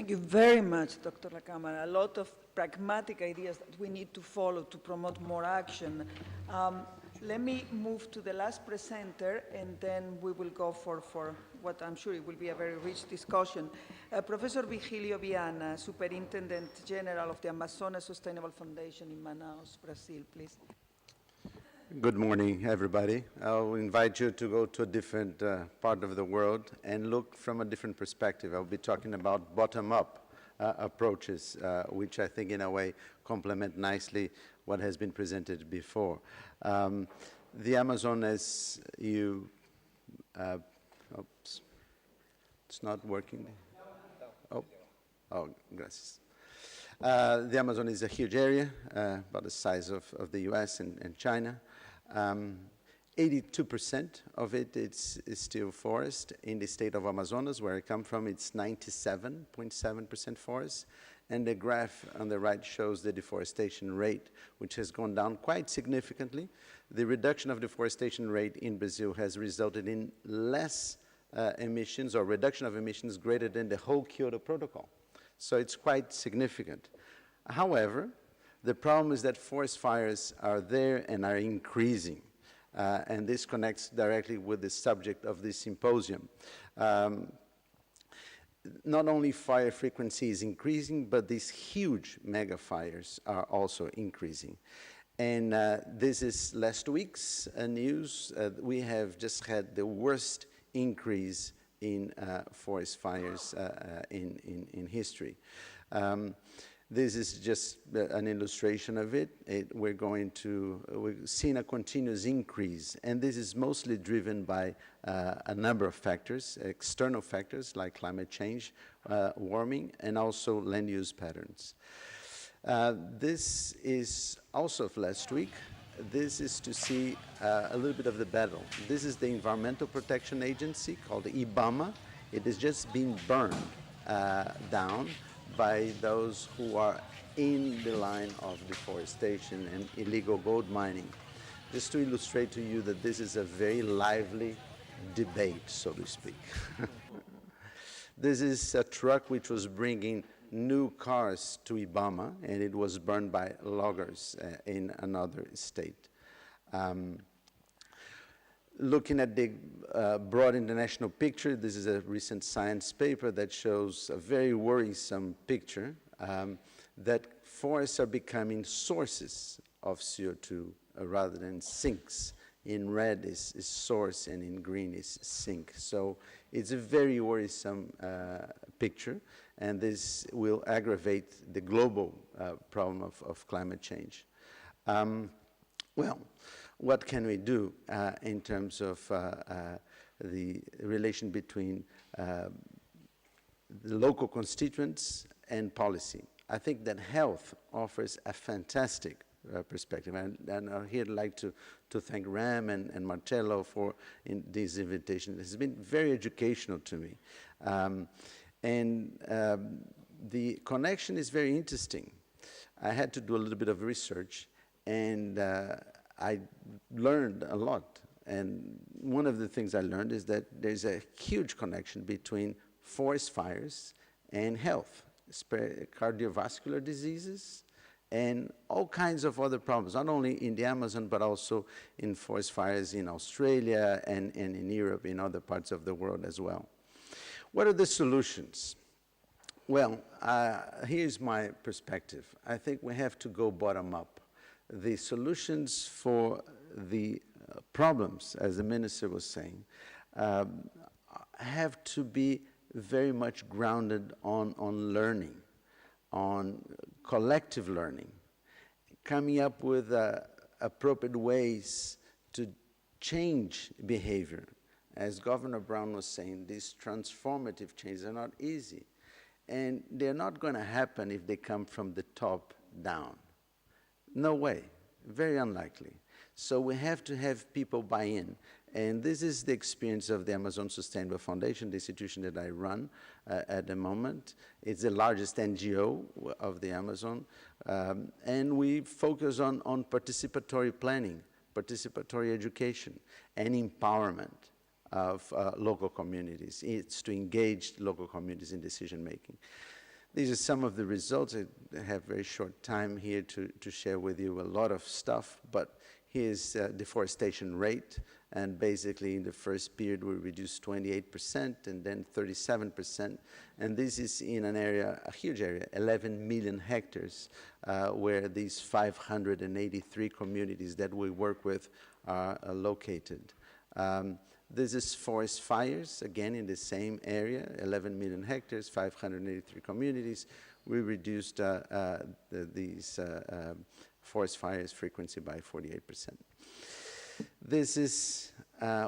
Thank you very much, Dr. Lacámara. A lot of pragmatic ideas that we need to follow to promote more action. Let me move to the last presenter, and then we will go for what I'm sure it will be a very rich discussion. Professor Virgilio Viana, Superintendent General of the Amazonas Sustainable Foundation in Manaus, Brazil, please. Good morning, everybody. I'll invite you to go to a different part of the world and look from a different perspective. I'll be talking about bottom-up approaches, which I think in a way complement nicely what has been presented before. The Amazon, as you, oops, it's not working. Oh, gracias. The Amazon is a huge area, about the size of the US and China. 82% of it is still forest. In the state of Amazonas, where I come from, it's 97.7% forest. And the graph on the right shows the deforestation rate, which has gone down quite significantly. The reduction of deforestation rate in Brazil has resulted in less emissions or reduction of emissions greater than the whole Kyoto Protocol. So it's quite significant. However, the problem is that forest fires are there and are increasing. And this connects directly with the subject of this symposium. Not only fire frequency is increasing, but these huge mega fires are also increasing. And this is last week's news. We have just had the worst increase in forest fires in history. This is just an illustration of it. We're seeing a continuous increase, and this is mostly driven by a number of factors, external factors like climate change, warming, and also land use patterns. This is also of last week. This is to see a little bit of the battle. This is the Environmental Protection Agency called IBAMA. It has just been burned down by those who are in the line of deforestation and illegal gold mining. Just to illustrate to you that this is a very lively debate, so to speak. This is a truck which was bringing new cars to IBAMA, and it was burned by loggers in another state. Looking at the broad international picture, this is a recent science paper that shows a very worrisome picture that forests are becoming sources of CO2 rather than sinks. In red is source and in green is sink. So it's a very worrisome picture, and this will aggravate the global problem of climate change. Well, what can we do in terms of the relation between the local constituents and policy? I think that health offers a fantastic perspective, and I'd here like to thank Ram and Marcello for this invitation. This has been very educational to me. The connection is very interesting. I had to do a little bit of research, and I learned a lot. And one of the things I learned is that there's a huge connection between forest fires and health, cardiovascular diseases, and all kinds of other problems, not only in the Amazon, but also in forest fires in Australia and in Europe, in other parts of the world as well. What are the solutions? Well, here's my perspective. I think we have to go bottom up. The solutions for the problems, as the minister was saying, have to be very much grounded on learning, on collective learning, coming up with appropriate ways to change behavior. As Governor Brown was saying, these transformative changes are not easy, and they're not going to happen if they come from the top down. No way, very unlikely. So we have to have people buy in. And this is the experience of the Amazon Sustainable Foundation, the institution that I run at the moment. It's the largest NGO of the Amazon. And we focus on participatory planning, participatory education, and empowerment of local communities. It's to engage local communities in decision making. These are some of the results. I have very short time here to share with you a lot of stuff, but here's deforestation rate, and basically in the first period we reduced 28% and then 37%, and this is in an area, a huge area, 11 million hectares, where these 583 communities that we work with are located. This is forest fires, again in the same area, 11 million hectares, 583 communities. We reduced these forest fires frequency by 48%. This is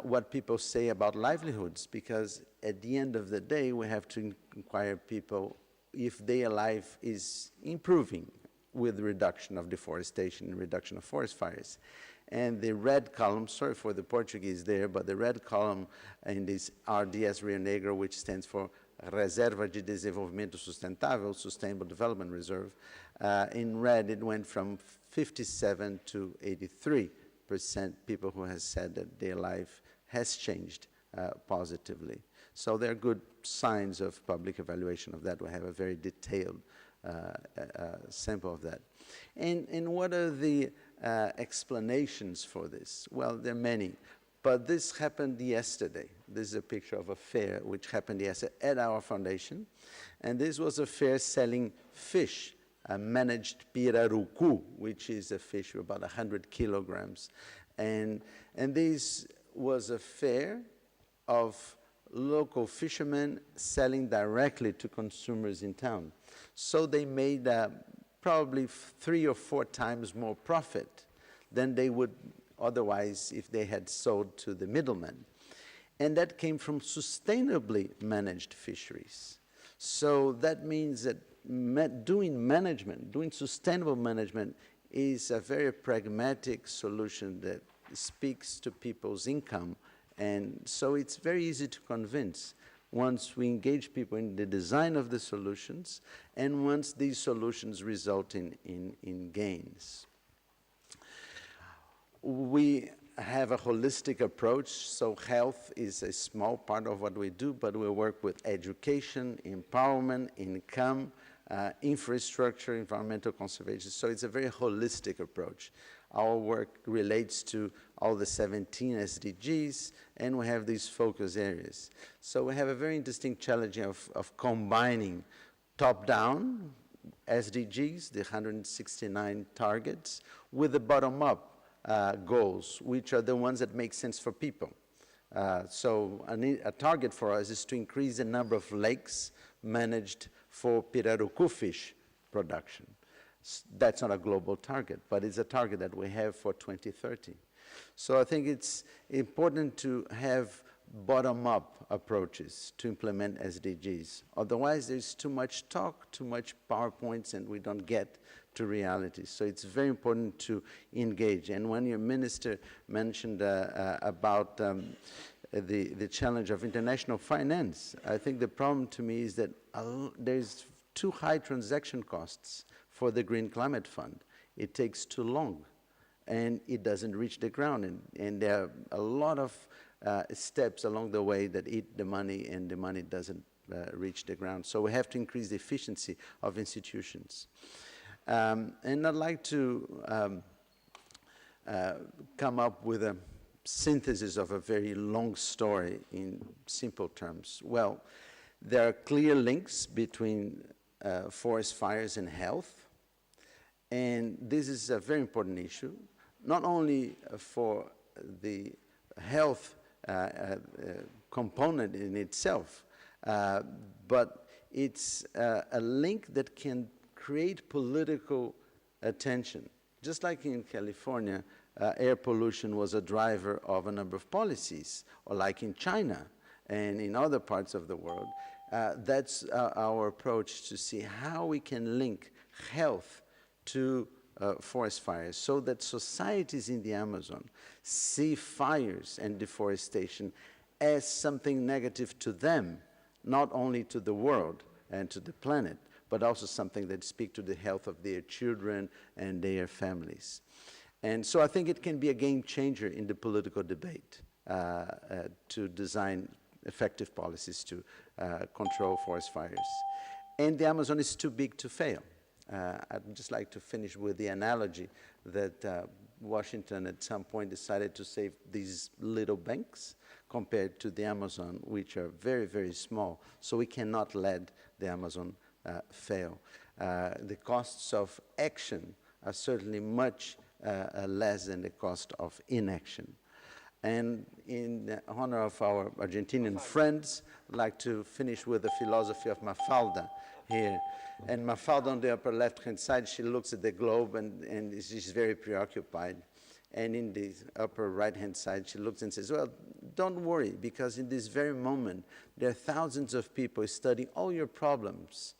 what people say about livelihoods, because at the end of the day, we have to inquire people if their life is improving with reduction of deforestation, reduction of forest fires. And the red column, sorry for the Portuguese there, but the red column in this RDS Rio Negro, which stands for Reserva de Desenvolvimento Sustentável, Sustainable Development Reserve, in red it went from 57 to 83% people who has said that their life has changed positively. So there are good signs of public evaluation of that. We have a very detailed sample of that. And what are the explanations for this? Well, there are many, but this happened yesterday. This is a picture of a fair which happened yesterday at our foundation, and this was a fair selling fish, a managed pirarucu, which is a fish of about 100 kilograms, and this was a fair of local fishermen selling directly to consumers in town. So they made probably 3 or 4 times more profit than they would otherwise if they had sold to the middlemen. And that came from sustainably managed fisheries. So that means that doing sustainable management is a very pragmatic solution that speaks to people's income. And so it's very easy to convince once we engage people in the design of the solutions and once these solutions result in gains. We have a holistic approach, so health is a small part of what we do, but we work with education, empowerment, income, infrastructure, environmental conservation, so it's a very holistic approach. Our work relates to all the 17 SDGs, and we have these focus areas. So we have a very interesting challenge of combining top-down SDGs, the 169 targets, with the bottom-up goals, which are the ones that make sense for people. So a target for us is to increase the number of lakes managed for pirarucu fish production. That's not a global target, but it's a target that we have for 2030. So I think it's important to have bottom-up approaches to implement SDGs. Otherwise, there's too much talk, too much PowerPoints, and we don't get to reality. So it's very important to engage. And when your minister mentioned about the challenge of international finance, I think the problem to me is that there's too high transaction costs for the Green Climate Fund. It takes too long, and it doesn't reach the ground. And there are a lot of steps along the way that eat the money, and the money doesn't reach the ground. So we have to increase the efficiency of institutions. And I'd like to come up with a synthesis of a very long story in simple terms. Well, there are clear links between forest fires and health. And this is a very important issue, not only for the health component in itself, but it's a link that can create political attention. Just like in California, air pollution was a driver of a number of policies, or like in China and in other parts of the world. That's our approach to see how we can link health to forest fires, so that societies in the Amazon see fires and deforestation as something negative to them, not only to the world and to the planet, but also something that speaks to the health of their children and their families. And so I think it can be a game changer in the political debate to design effective policies to control forest fires. And the Amazon is too big to fail. I'd just like to finish with the analogy that Washington at some point decided to save these little banks compared to the Amazon, which are very, very small. So we cannot let the Amazon fail. The costs of action are certainly much less than the cost of inaction. And in honor of our Argentinian friends, I'd like to finish with the philosophy of Mafalda here. And Mafalda on the upper left-hand side, she looks at the globe and she's very preoccupied. And in the upper right-hand side, she looks and says, well, don't worry, because in this very moment, there are thousands of people studying all your problems.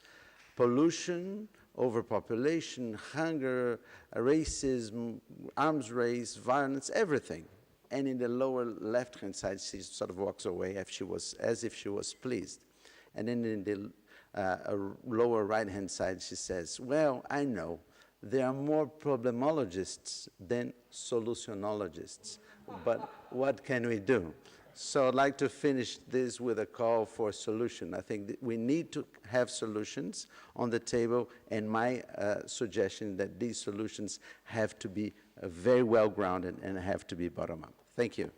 Pollution, overpopulation, hunger, racism, arms race, violence, everything. And in the lower left-hand side, she sort of walks away as if she was pleased. And then in the lower right-hand side, she says, well, I know there are more problemologists than solutionologists, but what can we do? So I'd like to finish this with a call for solution. I think that we need to have solutions on the table, and my suggestion that these solutions have to be very well grounded and have to be bottom-up. Thank you.